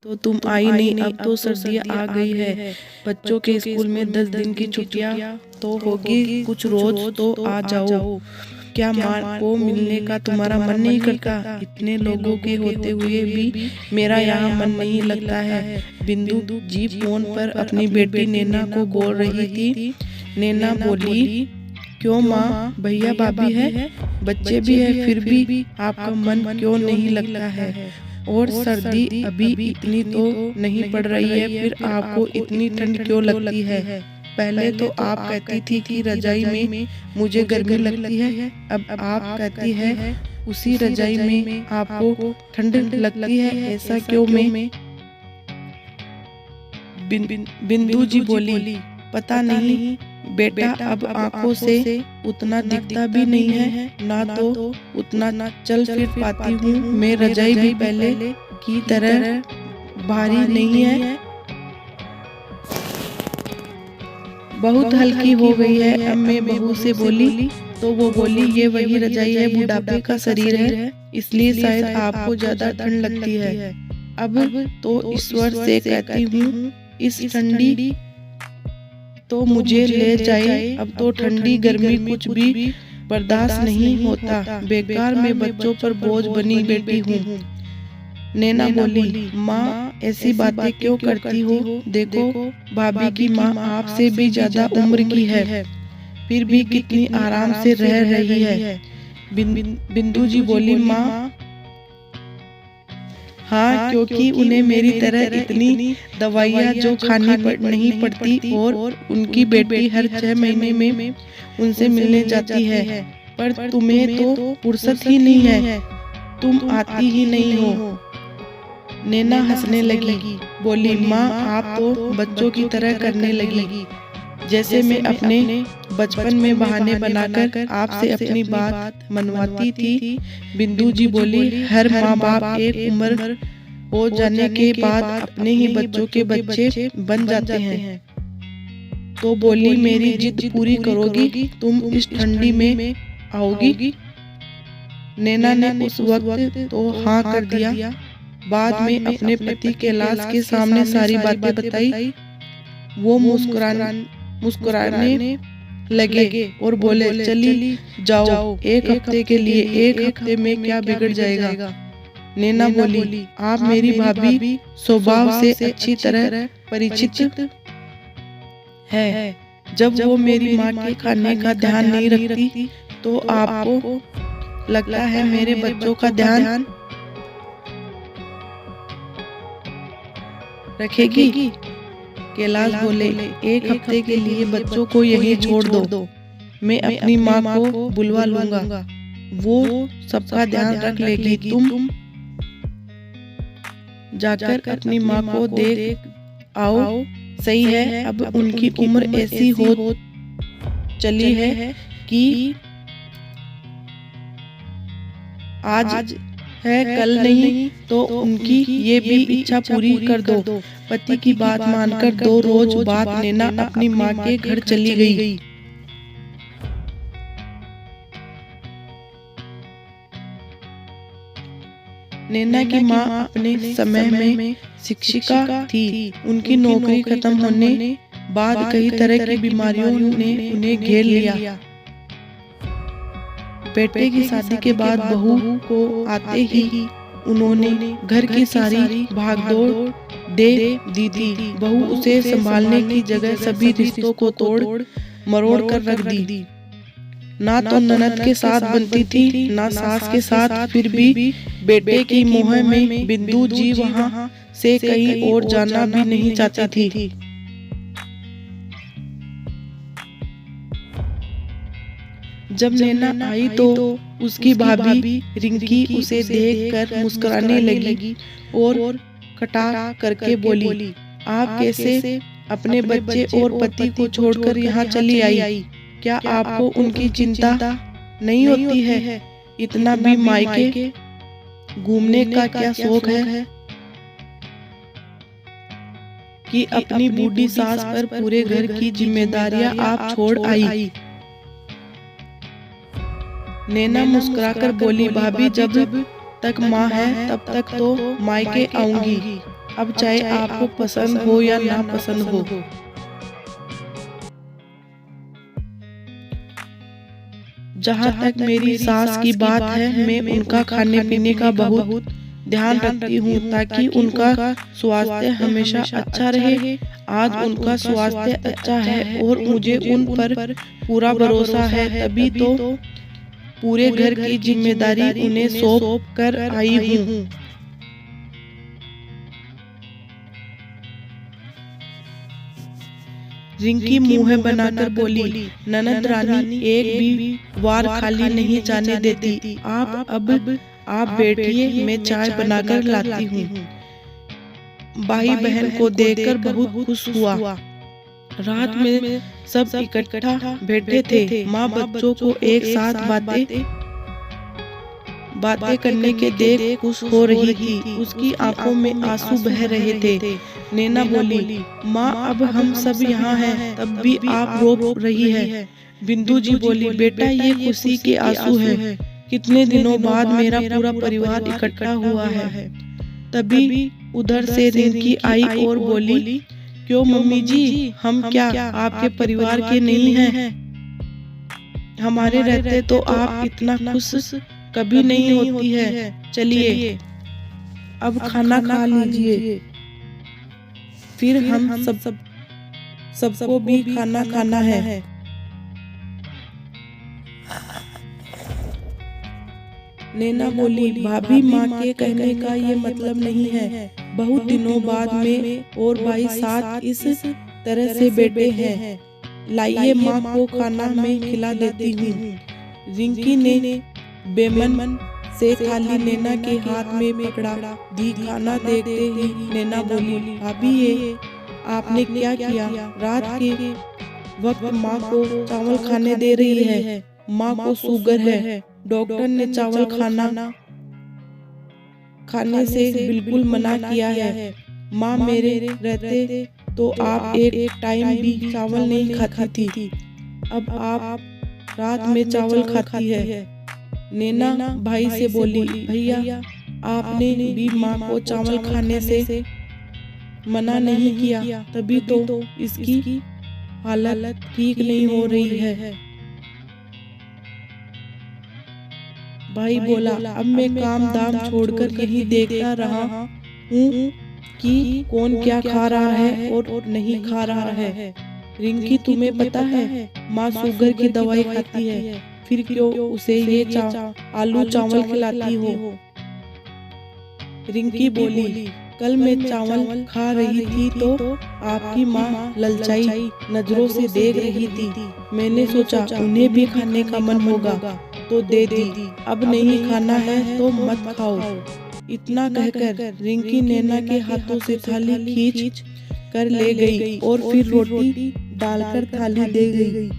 तो तुम आई नहीं। अब तो सर्दियाँ आ गई है, बच्चों के स्कूल में 10 दिन की छुट्टियाँ तो होगी, कुछ रोज तो आ जाओ। क्या माँ को मिलने का तुम्हारा मन नहीं करता? इतने लोगों के होते हुए भी मेरा यहाँ मन नहीं लगता है। बिंदु जी फोन पर अपनी बेटी नैना को बोल रही थी। नैना बोली, क्यों माँ, भैया भाभी है, बच्चे भी है, फिर भी आपका मन क्यों नहीं लगता है? और सर्दी अभी इतनी तो नहीं पड़ रही है, फिर आपको इतनी ठंड क्यों लगती है? पहले तो आप कहती थी कि रजाई में मुझे गर्मी लगती है, अब आप कहती है उसी रजाई में आपको ठंड लगती है, ऐसा क्यों? मैं बिंदु जी बोली, पता नहीं बेटा, अब आंखों से उतना दिखता भी नहीं है, ना तो उतना चल फिर पाती हूँ मैं। रजाई भी पहले की तरह भारी नहीं है, बहुत हल्की हो गई है। अब मैं बहू से बोली तो वो बोली, ये वही रजाई है, बुढ़ापे का शरीर है, इसलिए शायद आपको ज्यादा ठंड लगती है। अब तो ईश्वर से कहती हूँ इस ठंडी तो मुझे ले जाए, अब तो ठंडी गर्मी कुछ भी बर्दाश्त नहीं होता, बेकार मैं बच्चों पर बोझ बनी बैठी हूँ। नैना बोली, माँ ऐसी बातें क्यों करती हो? देखो भाभी की माँ आपसे भी ज्यादा उम्र की है, फिर भी कितनी आराम से रह रही है। बिंदु जी बोली, माँ हाँ, क्योंकि उन्हें मेरी तरह इतनी दवाइयाँ जो खानी नहीं पड़ती, और उनकी बेटी हर 6 महीने में उनसे मिलने जाती है। पर तुम्हें तो फुर्सत ही नहीं है, तुम आती ही नहीं हो। नैना हंसने लगी, बोली, माँ आप तो बच्चों की तरह करने लगी, जैसे मैं अपने बचपन में बहाने बनाकर आपसे अपनी बात मनवाती थी। बिंदु जी बोली, हर माँ बाप एक उम्र हो जाने के बाद अपने ही बच्चों के बच्चे बन जाते हैं। तो बोली, मेरी जिद पूरी करोगी? तुम इस ठंडी में आओगी? नैना ने उस वक्त तो हाँ कर दिया। बाद में अपने पति कैलाश के सामने सारी बातें बताई। वो मुस्कुराने लगे और बोले, चली जाओ, एक हफ्ते के लिए, एक हफ्ते में क्या बिगड़ जाएगा? नैना बोली, आप मेरी भाभी स्वभाव से अच्छी तरह परिचित है, जब वो मेरी माँ के खाने का ध्यान नहीं रखती तो आपको लगता है मेरे बच्चों का ध्यान रखेगी? कैलाश बोले, एक हफ्ते के लिए बच्चों को यहीं छोड़ दो, मैं अपनी माँ को बुलवा लूंगा, वो सबका ध्यान रख लेगी। तुम जाकर अपनी माँ को देख आओ। सही है, अब उनकी उम्र ऐसी हो चली है कि आज है कल नहीं, तो उनकी ये भी इच्छा पूरी कर दो। पति की बात मानकर 2 रोज बाद नैना अपनी माँ के घर चली गई। नैना की माँ अपने समय में शिक्षिका थी। उनकी नौकरी खत्म होने बाद कई तरह की बीमारियों ने उन्हें घेर लिया। बेटे की शादी के बाद बहू को आते ही उन्होंने घर की सारी भागदौड़ दे दी थी। बहू उसे संभालने की जगह सभी रिश्तों को तोड़ मरोड़ कर रख दी। ना तो ननद के साथ बनती थी, ना सास के साथ, फिर भी बेटे की मोह में बिंदु जी वहां से कहीं और जाना भी नहीं चाहती थी। जब नैना आई तो उसकी भाभी रिंकी उसे देखकर मुस्कुराने लगी और खटा करके बोली, आप कैसे अपने बच्चे और पति को छोड़कर यहाँ चली आई? क्या आपको उनकी चिंता नहीं होती है? इतना भी मायके घूमने का क्या शौक है कि अपनी बूढ़ी सास पर पूरे घर की जिम्मेदारियां आप छोड़ आई? नैना मुस्कुराकर बोली, भाभी जब तक माँ है तब तक तो मायके आऊंगी, अब चाहे आपको पसंद हो या ना पसंद हो। जहाँ तक मेरी सास की बात है, मैं उनका खाने पीने का बहुत ध्यान रखती हूँ ताकि उनका स्वास्थ्य हमेशा अच्छा रहे। आज उनका स्वास्थ्य अच्छा है और मुझे उन पर पूरा भरोसा है, तभी तो पूरे घर की जिम्मेदारी उन्हें सौंप कर आई हूँ। रिंकी मुंह बनाकर बोली, ननद रानी एक भी वार खाली नहीं जाने देती। आप बैठिए, मैं चाय बनाकर लाती हूँ। भाई बहन को देखकर बहुत खुश हुआ। रात में सब इकट्ठा बैठे थे। माँ बच्चों को एक साथ बातें करने के देख खुश हो रही थी। उसकी आंखों में आंसू बह रहे थे। नैना बोली, माँ अब हम सब यहाँ हैं, तब भी आप रो रही है। बिंदु जी बोली, बेटा ये खुशी के आंसू है। कितने दिनों बाद मेरा पूरा परिवार इकट्ठा हुआ है। तभी उधर से रिंकी आई और बोली, क्यों मम्मी जी, हम क्या आपके परिवार के नहीं हैं? हमारे रहते तो आप इतना खुश कभी नहीं होती है। चलिए अब खाना खा लीजिए, फिर हम सबको भी खाना है। नैना बोली, भाभी माँ के कहने का ये मतलब नहीं है। बहुत दिनों बाद में और भाई साथ इस तरह से बैठे हैं। लाइए माँ को खाना मैं खिला देती हूँ। रिंकी ने बेमन से थाली नैना के हाथ में पकड़ा दी। खाना देखते ही नैना बोली, भाभी ये आपने क्या किया? रात के वक्त माँ को चावल खाने दे रही है। माँ को शुगर है, डॉक्टर ने चावल खाने से बिल्कुल मना किया है। माँ मेरे रहते तो आप एक टाइम भी चावल नहीं खाती थी, अब आप रात में चावल खाती है। नैना भाई से बोली, भैया आपने भी माँ को चावल खाने से मना नहीं किया, तभी तो इसकी हालत ठीक नहीं हो रही है। भाई बोला, अब मैं काम दाम छोड़कर यही देखता रहा हूँ कि कौन क्या खा रहा है और नहीं खा रहा है। रिंकी तुम्हें पता है माँ शुगर की दवाई खाती है, फिर क्यों उसे ये आलू चावल खिलाती हो? रिंकी बोली, कल मैं चावल खा रही थी तो आपकी माँ ललचाई नजरों से देख रही थी। मैंने सोचा उन्हें भी खाने का मन होगा तो दे दी। अब नहीं खाना है तो मत खाओ। इतना कहकर रिंकी नैना के हाथों से थाली खींच कर ले गई और फिर रोटी डालकर थाली दे गई।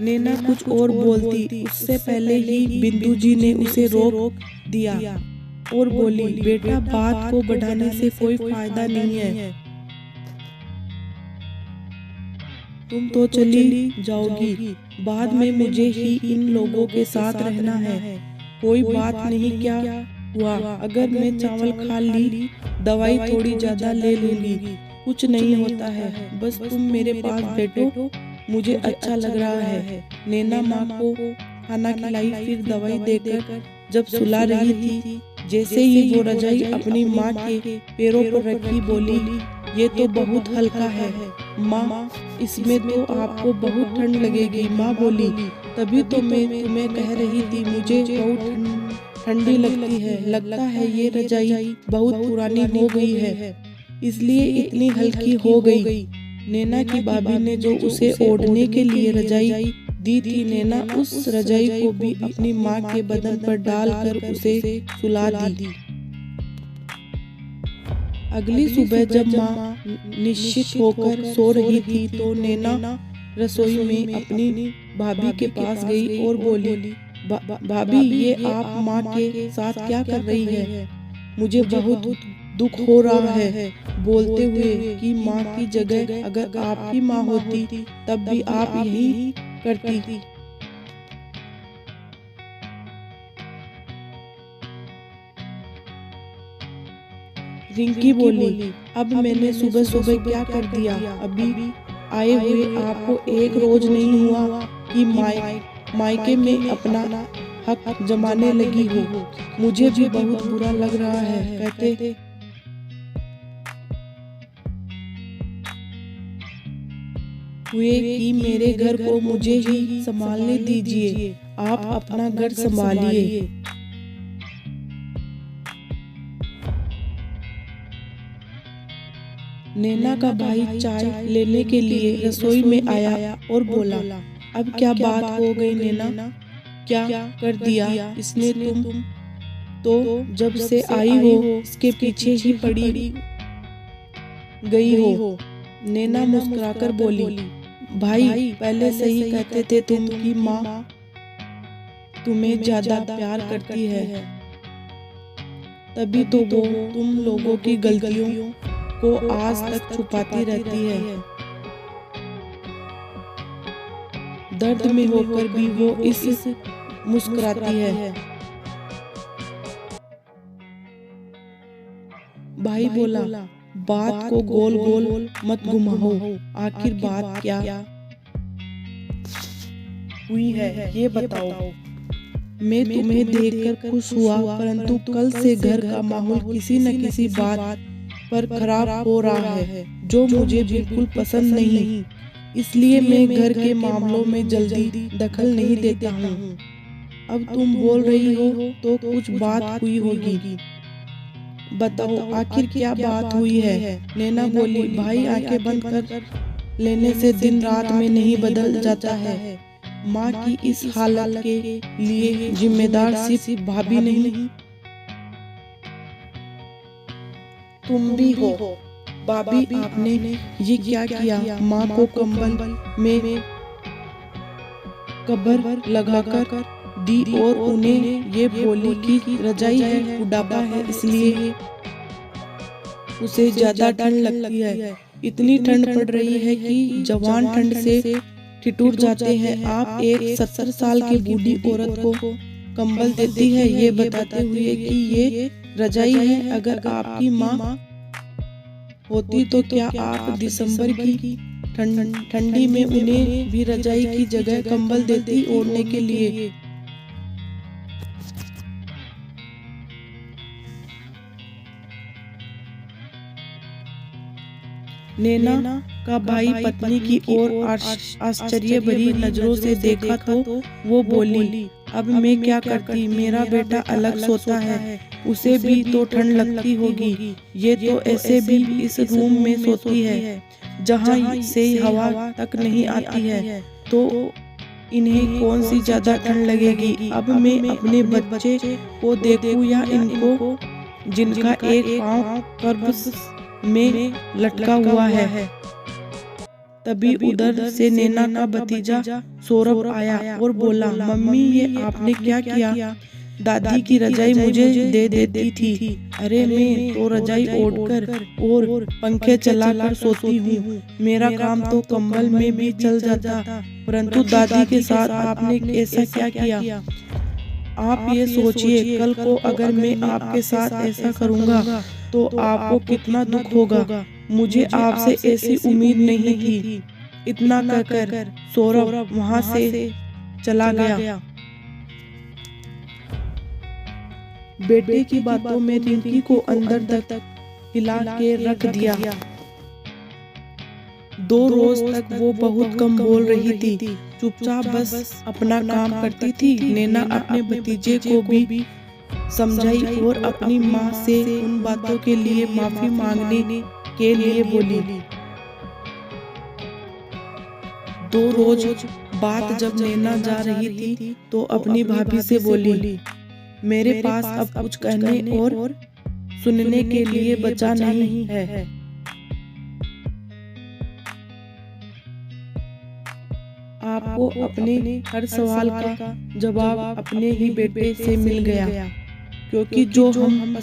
नैना कुछ और बोलती उससे पहले ही बिंदु जी ने उसे रोक दिया और बोली, बेटा बात को बढ़ाने से कोई फायदा नहीं है। तुम तो चली जाओगी, बाद में मुझे ही इन लोगों के साथ रहना है। कोई बात नहीं, क्या हुआ अगर मैं चावल खा ली? दवाई थोड़ी ज्यादा ले लूंगी, कुछ नहीं होता है। बस तुम मेरे पास बैठो, मुझे अच्छा लग रहा है। नैना माँ को खाना खिलाई, फिर दवाई देकर जब सुला रही थी, जैसे ही वो रजाई अपनी माँ के पैरों पर रखी, बोली, ये तो बहुत हल्का है माँ, इसमें तो आपको बहुत ठंड लगेगी। माँ बोली, तभी तो मैं तुम्हें कह रही थी मुझे बहुत ठंडी लगती है। लगता है ये रजाई बहुत पुरानी हो गई है, इसलिए इतनी हल्की हो गई। नैना की भाभी ने जो उसे ओढ़ने के लिए रजाई दी थी, नैना उस रजाई को भी अपनी माँ के बदन पर डालकर उसे सुला दी। अगली सुबह जब माँ निश्चित होकर सो रही थी तो नैना रसोई में अपनी भाभी के पास गई और बोली, भाभी ये आप माँ के साथ क्या कर रही है? मुझे बहुत दुख हो रहा है, बोलते हुए कि माँ की जगह अगर आपकी माँ होती तब भी आप यही करती। रिंकी बोली, अब मैंने सुबह सुबह क्या कर दिया? अभी आए हुए आपको एक रोज नहीं हुआ कि मायके में अपना हक जमाने लगी हो। मुझे भी बहुत बुरा लग रहा है। कहते हुए कि मेरे घर को मुझे ही संभालने दीजिए, आप अपना घर संभालिए। नैना का भाई चाय लेने के लिए रसोई में आया और बोला, अब क्या बात हो गई नैना? क्या कर दिया इसने? तुम तो जब से आई हो इसके पीछे ही पड़ी गई हो। नैना मुस्कुराकर बोली, भाई पहले से ही कहते थे तुम कि माँ तुम्हें ज्यादा प्यार करती है, तभी तो वो तुम लोगों की गलतियों को आज तक छुपाती रहती है। दर्द में होकर भी वो इस मुस्कुराती है। भाई बोला, बात को गोल गोल मत घुमाओ, आखिर बात क्या हुई है ये बताओ। मैं तुम्हें देखकर खुश हुआ, परंतु कल से घर का माहौल किसी न किसी बात पर खराब हो रहा है जो मुझे बिल्कुल पसंद नहीं। इसलिए मैं घर के मामलों में जल्दी दखल नहीं देता हूँ। अब तुम बोल रही हो तो कुछ बात हुई होगी, बताओ आखिर क्या बात हुई है? नैना बोली, भाई आंखें बंद कर लेने से दिन रात में नहीं बदल जाता है। माँ की इस हालत के लिए जिम्मेदार सिर्फ भाभी नहीं तुम भी हो। भाभी आपने ये क्या किया? माँ को कंबल में कबर लगाकर दी और उन्हें ये बोली कि रजाई है, बुढ़ापा है, इसलिए उसे ज्यादा ठंड लगती है। इतनी ठंड पड़ रही है कि जवान ठंड से ठिठुर जाते हैं। आप एक 70 साल की बूढ़ी औरत को कंबल देती है, ये बताते हुए कि ये रजाई है। अगर आपकी माँ होती तो क्या आप दिसंबर की ठंडी में उन्हें भी रजाई की जगह कंबल देती ओढ़ने के लिए? नैना का भाई पत्नी की ओर आश्चर्य भरी नजरों से देखा तो वो बोली, अब मैं क्या करती? मेरा बेटा अलग सोता है, उसे भी तो ठंड लगती होगी। ये तो ऐसे भी इस रूम में सोती है जहाँ से हवा तक नहीं आती है, तो इन्हें कौन सी ज्यादा ठंड लगेगी? अब मैं अपने बच्चे को देखूं या इनको, जिनका एक पाँव कर्ब्स में लटका हुआ है। तभी उधर से नैना का भतीजा सौरभ आया और बोला, मम्मी ये आपने क्या किया? दादी की रजाई मुझे दे देती थी। अरे मैं तो रजाई ओढ़कर और पंखे चलाकर सोती हूँ, मेरा काम तो कंबल में भी चल जाता, परंतु दादी के साथ आपने ऐसा क्या किया? आप ये सोचिए, कल को अगर मैं आपके साथ ऐसा करूँगा तो आपको कितना दुख होगा। मुझे आपसे ऐसी उम्मीद नहीं थी। इतना कहकर सौरभ वहाँ से चला गया। बेटे की बातों में रिंकी को अंदर तक हिला के रख दिया। 2 रोज तक वो बहुत कम बोल रही थी, चुपचाप बस अपना काम करती थी। नैना अपने भतीजे को भी समझाई और अपनी माँ से उन बातों के लिए माफी मांगने के लिए बोली। 2 रोज बाद जब नैना जा रही थी तो अपनी भाभी से बोली, मेरे पास अब कुछ कहने और सुनने के लिए बचा नहीं है। आपको अपने हर सवाल का जवाब अपने ही बेटे से मिल गया, क्योंकि जो हम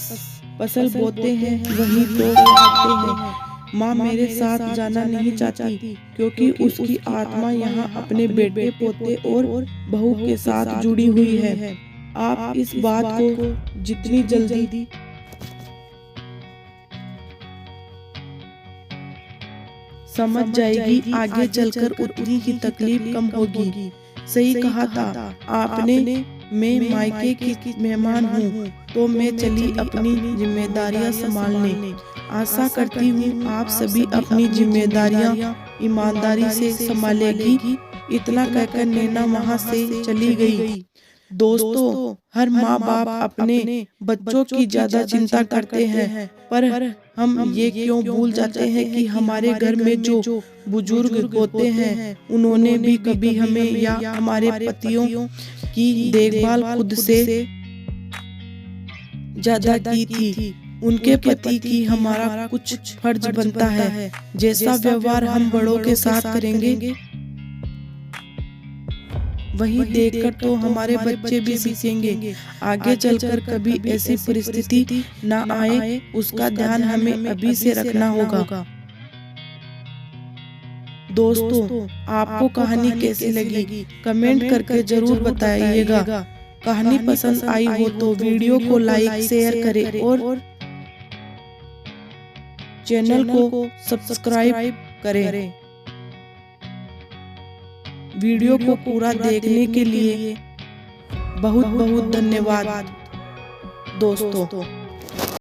फसल बोते हैं वही तो काटते हैं। माँ मेरे साथ जाना नहीं चाहती क्योंकि उसकी आत्मा यहाँ अपने बेटे पोते और बहू के साथ जुड़ी हुई है। आप इस बात को जितनी जल्दी समझ जाएगी, आगे चलकर उतनी ही तकलीफ कम होगी। सही कहा था आपने, मैं मायके की मेहमान हूँ तो मैं चली अपनी जिम्मेदारियाँ संभालने। आशा करती हूँ आप सभी अपनी जिम्मेदारियाँ ईमानदारी से संभालेगी। इतना कहकर नैना वहाँ से चली गई। दोस्तों, हर माँ बाप अपने बच्चों की ज्यादा चिंता करते हैं, पर हम ये क्यों भूल जाते हैं कि हमारे घर में जो बुजुर्ग होते हैं उन्होंने भी कभी हमें या हमारे पतियों की देखभाल खुद से ज्यादा की थी। उनके पति की हमारा कुछ फर्ज बनता है। जैसा व्यवहार हम बड़ों के साथ करेंगे वही देखकर तो हमारे बच्चे भी सीखेंगे। आगे चलकर कभी ऐसी परिस्थिति ना आए, उसका ध्यान हमें अभी से रखना होगा। दोस्तों, आपको कहानी कैसी लगी कमेंट करके जरूर बताइएगा। कहानी पसंद आई हो तो वीडियो को लाइक शेयर करें और चैनल को सब्सक्राइब करें। वीडियो को पूरा देखने के लिए बहुत बहुत धन्यवाद दोस्तों।